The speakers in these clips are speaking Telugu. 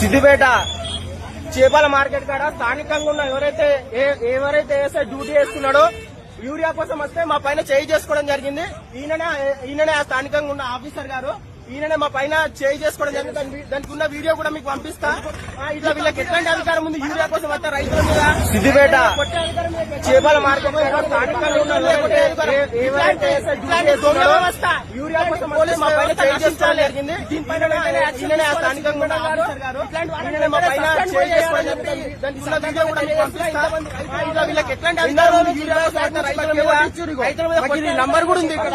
సిద్దిపేట చేపల మార్కెట్ కాడ స్థానికంగా ఉన్న ఎవరైతే డ్యూటీ చేస్తున్నాడో యూరియా కోసం వస్తే మా పైన చేయి చేసుకోవడం జరిగింది. ఈయననే ఆ స్థానికంగా ఉన్న ఆఫీసర్ గారు, ఈయననే మా పైన చేయి చేసుకోవడం జరిగింది. దానికి ఉన్న వీడియో కూడా మీకు పంపిస్తా. ఇట్లా వీళ్ళకి ఎట్లాంటి అధికారం ఉంది యూరియా కోసం వస్తే రైతుల మీద? సిద్దిపేట చేపల మార్కెట్ స్థానికంగా ఉన్న ఎవరైతే యూరియా కోసం వస్తే మా పైన చేయి చేసుకోవడం జరిగింది. దీనిపైన ఈయననే ఆ స్థానికంగా ఉన్న ఆఫీసర్ గారు, ఈయననే మా పైన చేయి చేసుకోవడం జరిగింది. దానికి ఉన్న వీడియో కూడా మీకు పంపిస్తా. ఇట్లా వీళ్ళకి ఎట్లాంటి అధికారం ఉంది యూరియా కోసం వస్తే రైతుల మీద? నంబర్ కూడా ఉంది ఇక్కడ,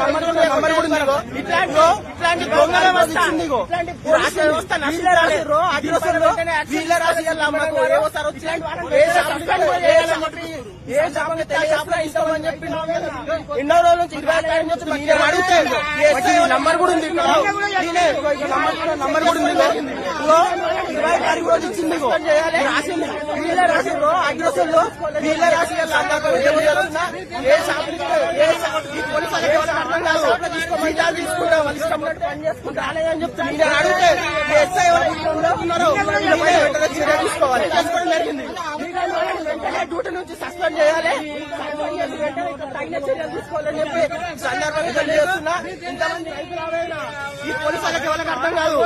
నంబర్ కూడా ఉంది. ఇట్లాంటి దొంగల వస్తుంది, రాష్ట్ర వ్యవస్థ నష్టరాశిరో అధిరోసంలో వీళ్ళ రాశి ఏ శాపంగా తెలియజేస్తామని చెప్పి ఎన్నో రోజుల నుంచి 25 నుంచి అడిగితే నంబర్ కూడా ఉంది, నంబర్ కూడా ఉంది. 25 రోజు ఇచ్చింది రాసింది. వీళ్ళ రాశిరో అధిరోసంలో వీళ్ళ రాశి ఏ శాపం తీసుకుంటా వాళ్ళు ఇష్టపడి పని చేసుకుంటా అని చెప్తాను. అడిగితే ఎస్ఐ ఉన్నారో చర్య తీసుకోవాలి, చేసుకోవడం జరిగింది. డ్యూటీ నుంచి సస్పెండ్ చేయాలి, తగిన చర్యలు తీసుకోవాలని చెప్పి సందర్భంగా తెలియజేస్తున్నా. ఇంతమంది రైతులు ఈ పోలీసు వాళ్ళకి ఎవరికి అర్థం కాదు.